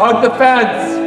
Hug the fence.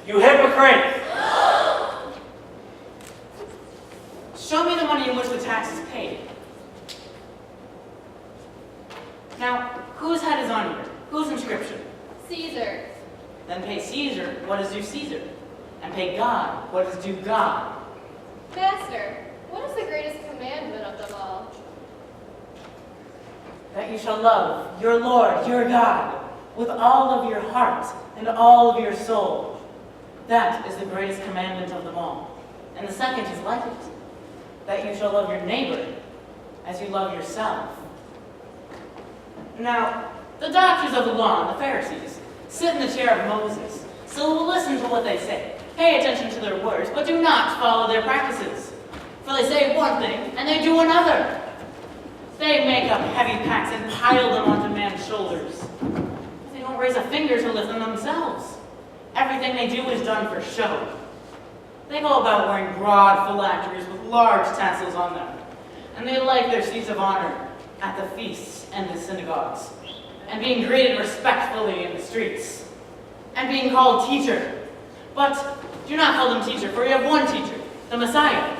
You hypocrite! Show me the money in which the tax is paid. Now, whose head is on here? Whose inscription? Caesar. Then pay Caesar what is due Caesar, and pay God what is due God. Master, what is the greatest commandment of them all? That you shall love your Lord, your God, with all of your heart and all of your soul. That is the greatest commandment of them all. And the second is like it, that you shall love your neighbor as you love yourself. Now, the doctors of the law and the Pharisees sit in the chair of Moses, so listen to what they say. Pay attention to their words, but do not follow their practices. For they say one thing, and they do another. They make up heavy packs and pile them onto man's shoulders. They don't raise a finger to lift them themselves. Everything they do is done for show. They go about wearing broad phylacteries with large tassels on them, and they like their seats of honor at the feasts and the synagogues, and being greeted respectfully in the streets, and being called teacher. But do not call them teacher, for you have one teacher, the Messiah.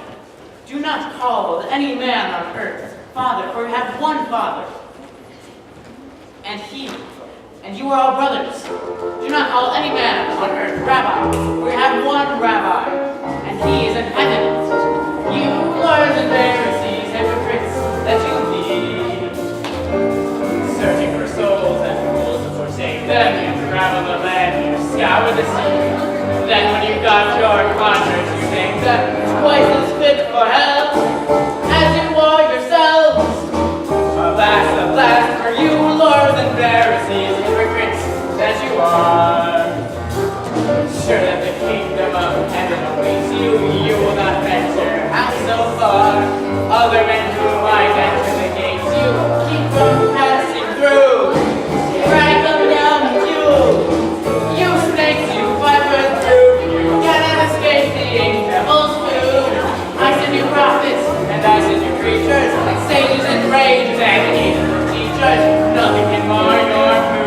Do not call any man on earth Father, for we have one Father. And he, and you are all brothers. Do not call any man on earth Rabbi, for we have one Rabbi, and he is in heaven. You lawyers and Pharisees, hypocrites that you be, searching for souls and fools to forsake them, you travel the land, you scour the sea. Then when you got your conscience, you think that twice as fit for hell as you are yourselves. Alas, for you, lords and Pharisees, hypocrites that you are. Sure that the kingdom of heaven awaits you, you will not venture half so far. Other men who might enter the gates, you keep from passing through. Drag them down the queue. You snakes, you vipers through. You cannot escape the devil's food. I send you prophets, and I send you preachers, like sages and rages and angels and teachers. Nothing can mar your mood.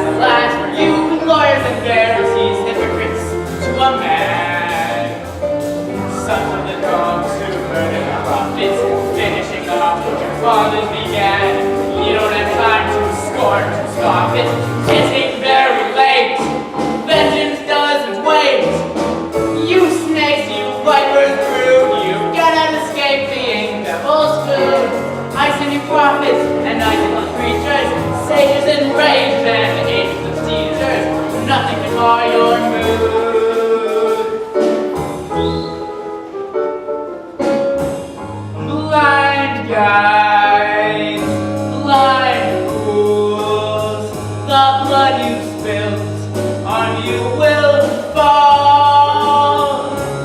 Alas, for you, lawyers and Pharisees, hypocrites to a man. Sons of the dogs who murder the prophets, finishing off what your fathers began. You don't have time to scorn to stop it. It's getting very late. Vengeance doesn't wait. You snakes, you vipers brood, you cannot escape being devil's food. I send you prophets, and I send you preachers, sages and rages and angels and teasers. Nothing can mar your mood. Blind guides, blind fools, the blood you spilt on you will fall.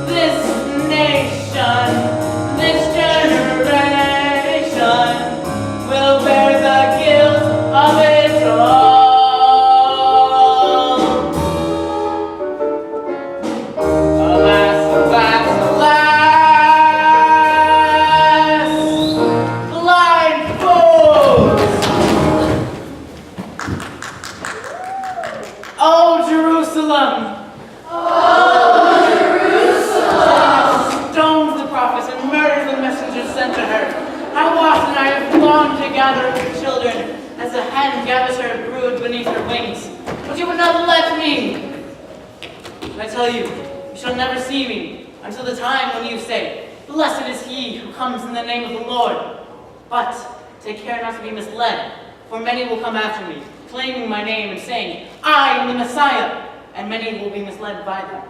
This nation, this generation will bear the guilt of it all. Alas, alas, alas, blind fools! Oh, Jerusalem! Stones the prophets and murders the messengers sent to her. How often I have longed to gather her children as a hen gathers her brood beneath her wings. But you would not let me. And I tell you, you shall never see me until the time when you say, blessed is he who comes in the name of the Lord. But take care not to be misled, for many will come after me, claiming my name and saying, I am the Messiah. And many will be misled by them.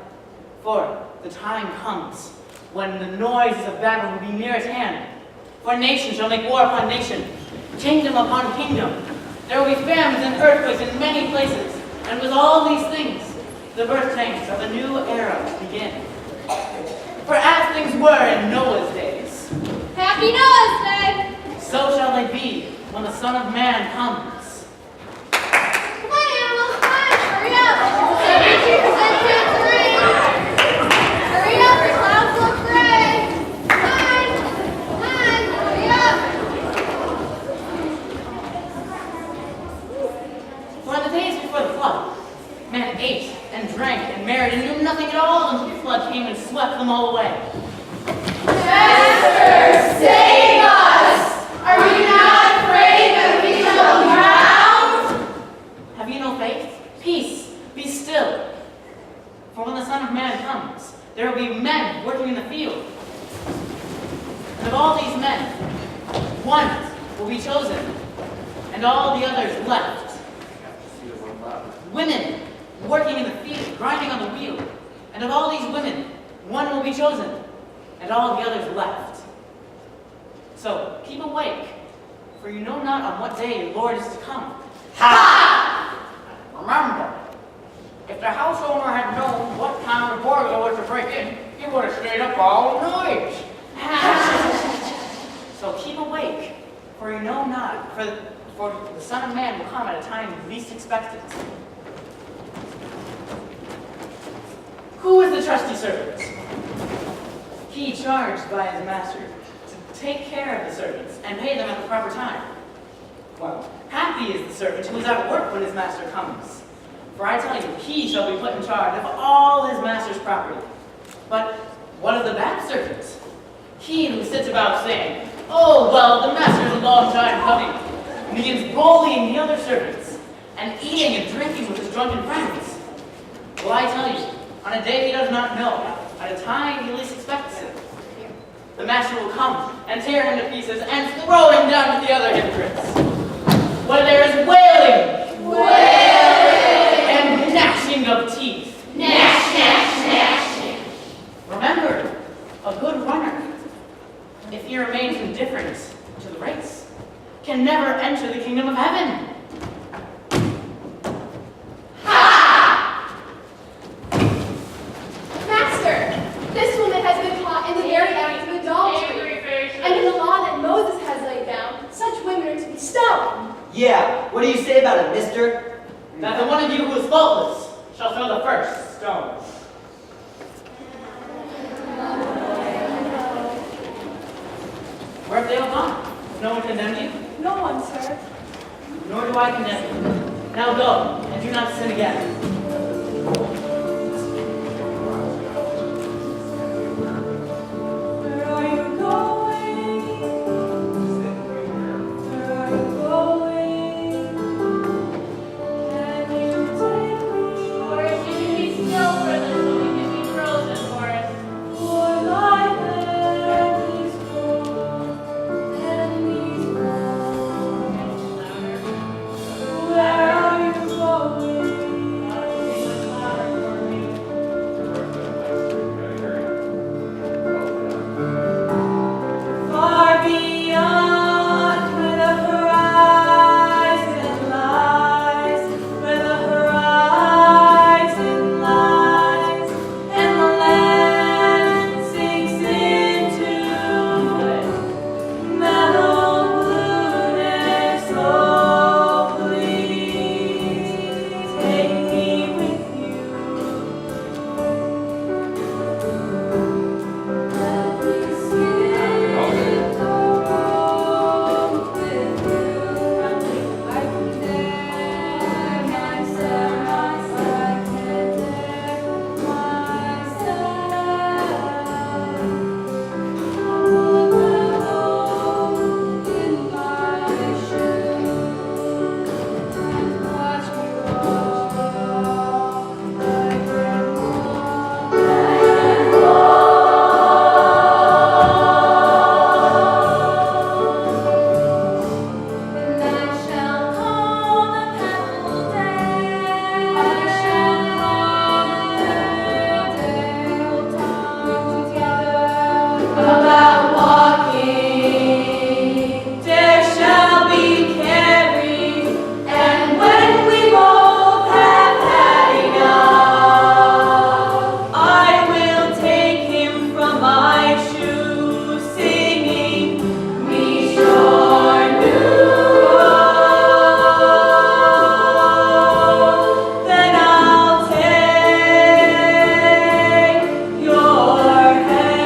For the time comes when the noises of battle will be near at hand. For nation shall make war upon nation, kingdom upon kingdom. There will be famines and earthquakes in many places. And with all these things, the birth pangs of a new era begin. For as things were in Noah's days, Happy Noah's Day! so shall they be when the Son of Man comes. Come on, animals, come on, hurry up! 70% chance of rain! Hurry up, the clouds look gray! Come on, hurry up! For in the days before the flood, men ate and drank and married and knew nothing at all until the flood came and swept them all away. Master, save us! Are you not afraid that we shall drown? Have you no faith? Peace, be still. For when the Son of Man comes, there will be men working in the field. And of all these men, one will be chosen, and all the others left. Women working in the field, grinding on the wheel. And of all these women, one will be chosen, and all the others left. So keep awake, for you know not on what day your Lord is to come. Ha! Remember, if the house owner had known what time the burglar was to break in, he would have stayed up all night. So keep awake, for you know not, for the Son of Man will come at a time you least expect it. Who is the trusty servant? He charged by his master to take care of the servants and pay them at the proper time. Well, happy is the servant who is at work when his master comes. For I tell you, he shall be put in charge of all his master's property. But what of the bad servants? He who sits about saying, "Oh, well, the master's a long time coming," begins bullying the other servants, and eating and drinking with his drunken friends. Well, I tell you, on a day he does not know, at a time he least expects it, the master will come and tear him to pieces and throw him down with the other hypocrites, where there is wailing, and gnashing of teeth. Remember, a good runner, if he remains indifferent to the race, can never enter the kingdom of heaven. Master, this woman has been caught in the very act of adultery. And in the law that Moses has laid down, such women are to be stoned. Yeah, what do you say about it, mister? That the one of you who is faultless shall throw the first stone. Where have they all gone? No one condemned you? No one, sir. Nor do I condemn you. Now go, and do not sin again. Where are you going? Where are you going? Can you take me? Forest, you can be still for this, so we can be frozen, Forest. For thy hand is cold, and these bones. Where are you going? Far beyond where the horizon lies, where the horizon lies, and the land sinks into mellow blueness. Oh, please take me with you. Let me skip the road with you. I can dare myself, I can dare myself. Look alone in my shoes and watch me walk. I can walk, I can and I shall call the pebble day. I shall call the day. We'll talk together about walking. There shall be carried, and when we both have had enough, I will take him from my shoes, singing, "Me sure knew." Then I'll take your hand,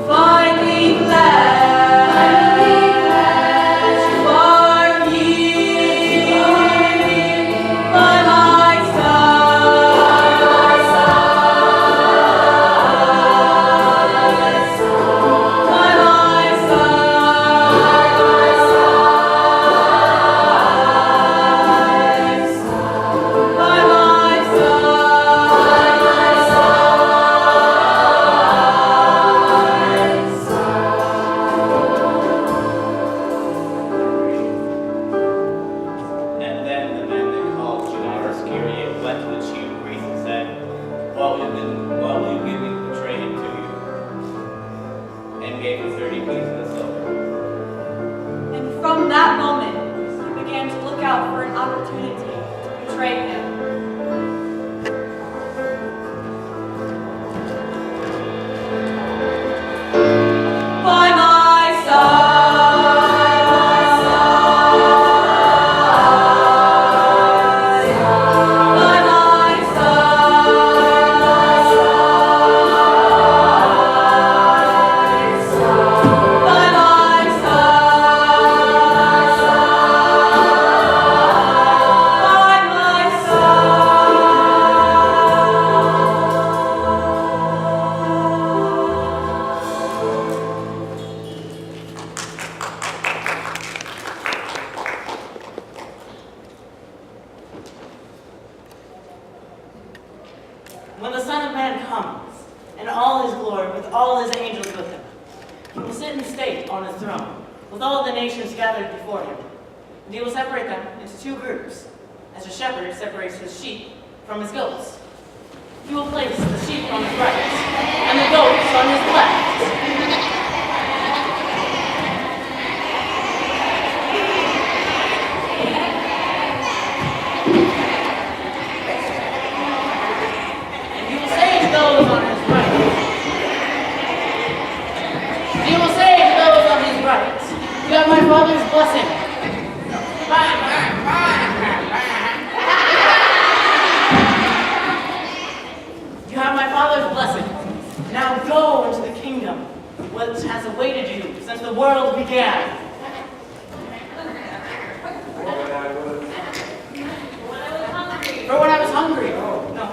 finally glad you are here by my side, by my And then the men that called Judas Iscariot went to the chief priests and said, What will you give me to betray him to you? And gave him 30 pieces of silver. And from that moment, he began to look out for an opportunity to betray him. By my side, by my side, by my side. He will sit in state on his throne, with all the nations gathered before him. And he will separate them into two groups, as a shepherd separates his sheep from his goats. He will place the sheep on his right, and the goats on his left. You have my father's blessing. You have my father's blessing. Now go into the kingdom which has awaited you since the world began. For when I was hungry. No.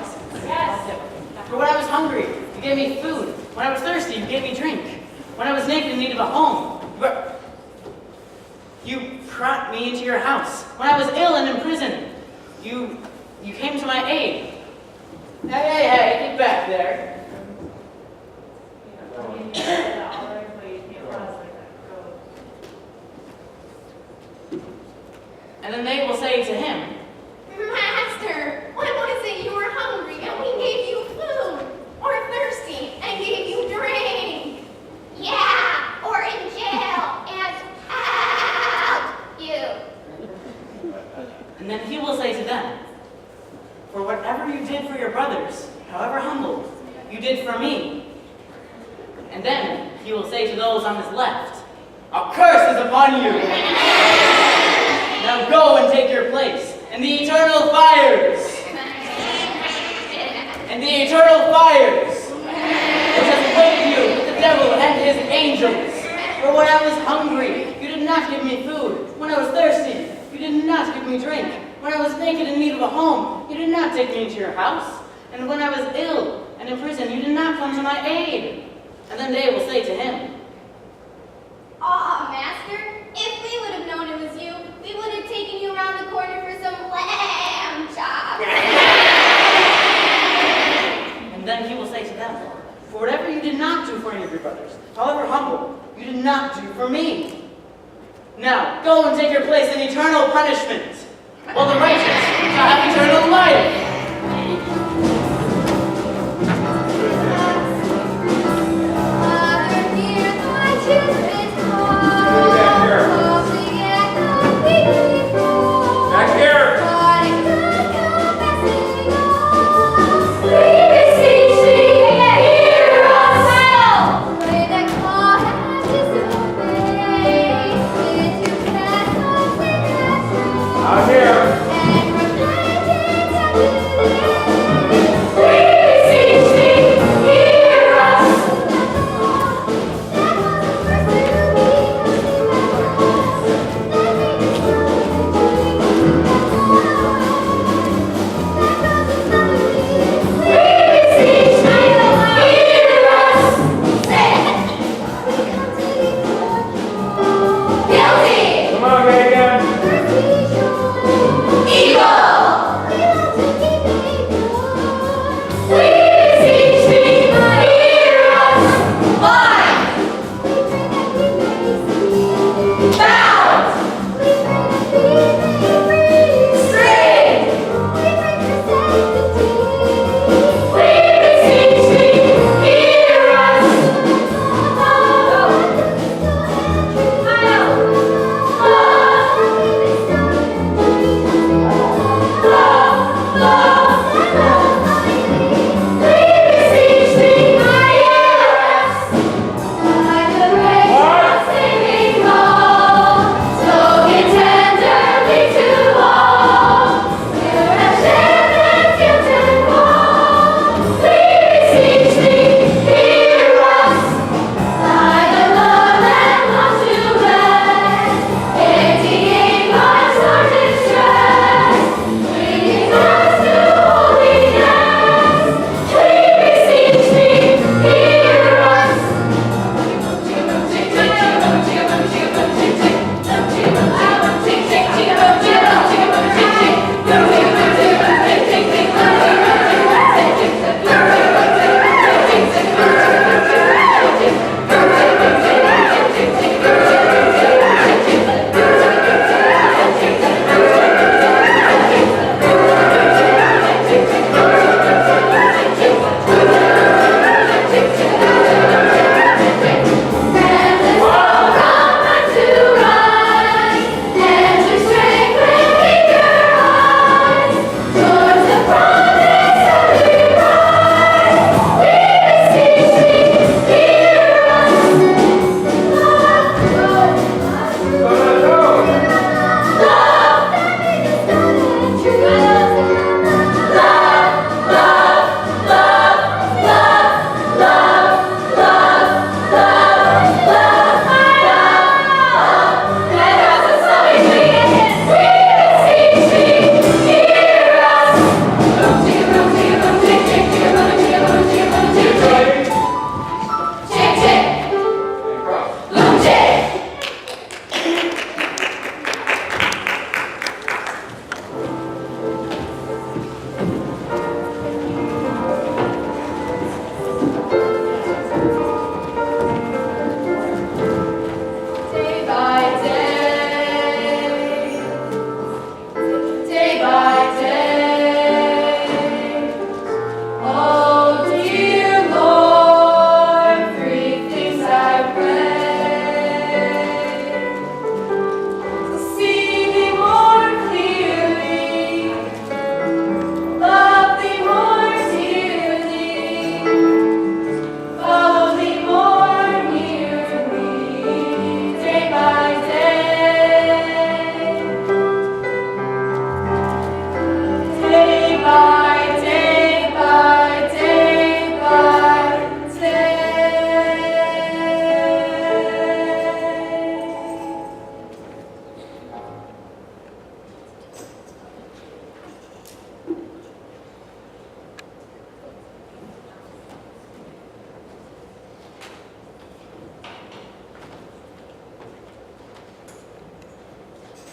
For when I was hungry, you gave me food. When I was thirsty, you gave me drink. When I was naked in need of a home, you brought me into your house. When I was ill and in prison, you came to my aid. Hey, get back there. And then they will say to him, Master, when was it you were hungry and we gave you food? Or thirsty and gave you drink? Yeah, or in jail and helped you. And then he will say to them, for whatever you did for your brothers, however humble, you did for me. And then he will say to those on his left, a curse is upon you. Now go and take your place in the eternal fires. In the eternal fires, which has awaited you with the devil and his angels. For when I was hungry, you did not give me food. When I was thirsty, you did not give me drink. When I was naked in need of a home, you did not take me into your house. And when I was ill and in prison, you did not come to my aid. And then they will say to him, Aw, Master, if we would have known it was you, we would have taken you around the corner for some lamb chops. And then he will say to them, for whatever you did not do for any of your brothers, however humble, you did not do for me. Now go and take your place in eternal punishment, while the righteous shall have eternal life. Father, hear thy children's call. Holy and holy before. Back here. God is good, confessing all. We beseech thee, hear us now. Pray that God has disobeyed. Into cast us in that Out here. and repentance unto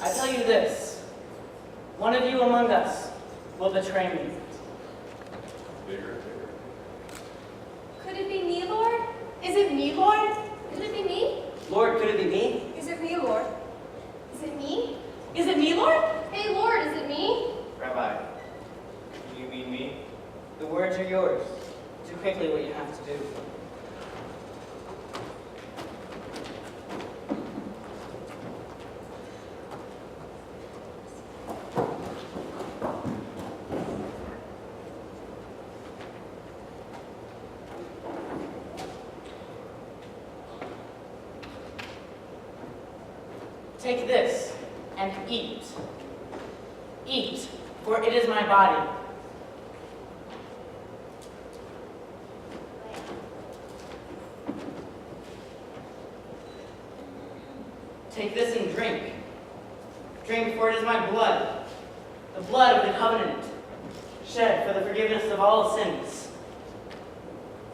I tell you this, one of you among us will betray me. Could it be me, Lord? Is it me, Lord? Could it be me? Lord, could it be me? Is it me, Lord? Is it me? Is it me, Lord? Hey, Lord, is it me? Rabbi, do you mean me? The words are yours. Do quickly what you have to do. Take this and eat. Eat, for it is my body. Take this and drink. Drink, for it is my blood, the blood of the covenant, shed for the forgiveness of all sins.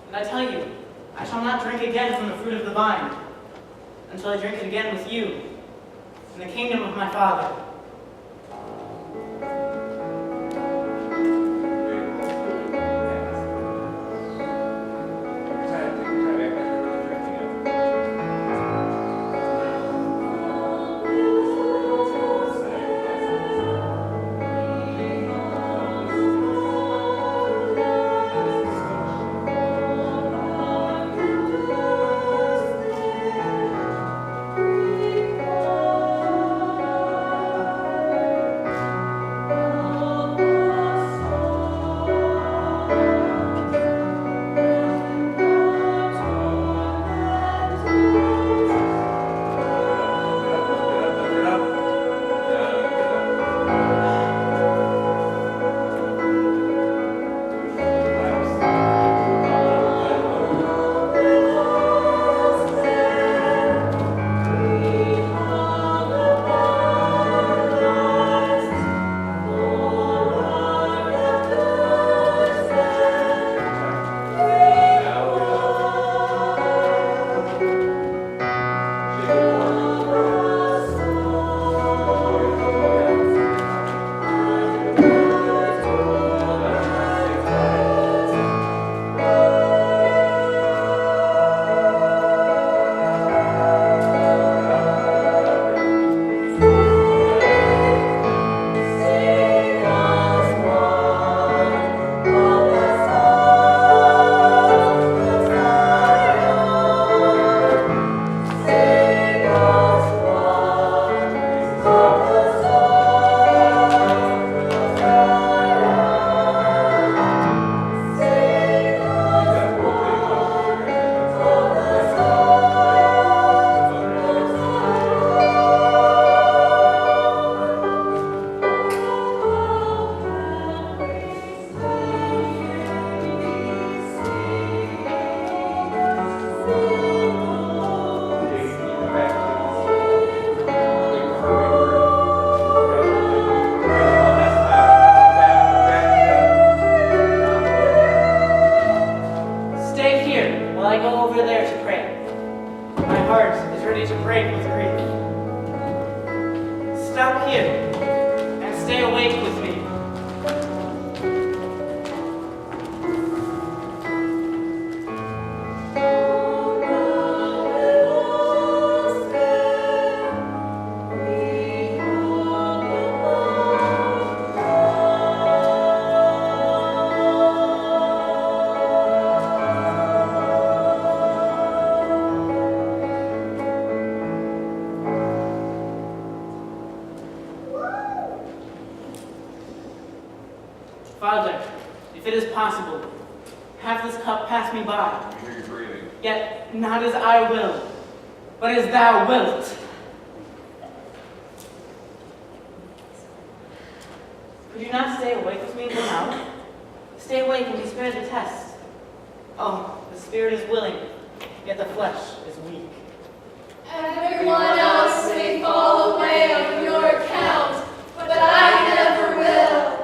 And I tell you, I shall not drink again from the fruit of the vine, until I drink it again with you in the kingdom of my Father. Stop here and stay awake with me. Father, if it is possible, have this cup pass me by. I hear you breathing. Yet not as I will, but as thou wilt. Could you not stay awake with me now? Stay awake and be spared the test. Oh, the spirit is willing, yet the flesh is weak. Everyone else may fall away on your account, but I never will.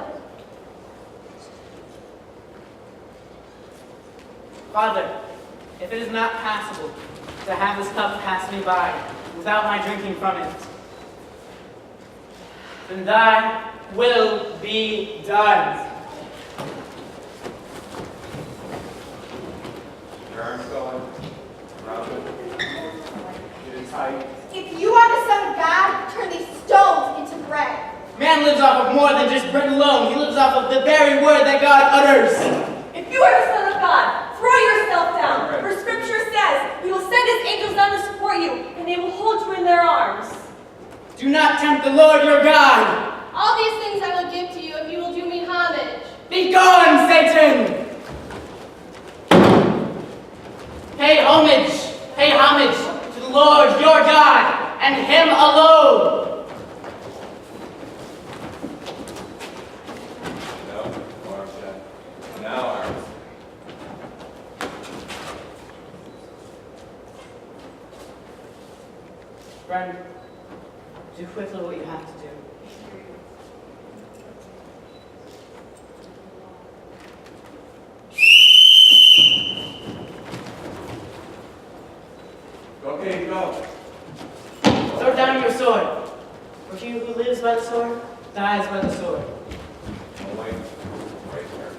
Father, if it is not possible to have this cup pass me by without my drinking from it, then thy will be done. Your arm's going. Round it. Get it tight. If you are the Son of God, turn these stones into bread. Man lives off of more than just bread alone. He lives off of the very word that God utters. If you are the Son of God, throw yourself down. For Scripture says, He will send His angels down to support you, and they will hold you in their arms. Do not tempt the Lord your God. All these things I will give to you if you will do me homage. Be gone, Satan! Pay homage to the Lord your God, and Him alone. No, arms down. Now arms. Friend, do quickly what you have to do. Okay, go. Throw down your sword. For he who lives by the sword dies by the sword. Oh, wait. Right there.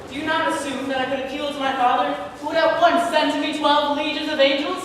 Do you not assume that I could appeal to my father, who would at once send to me 12 legions of angels?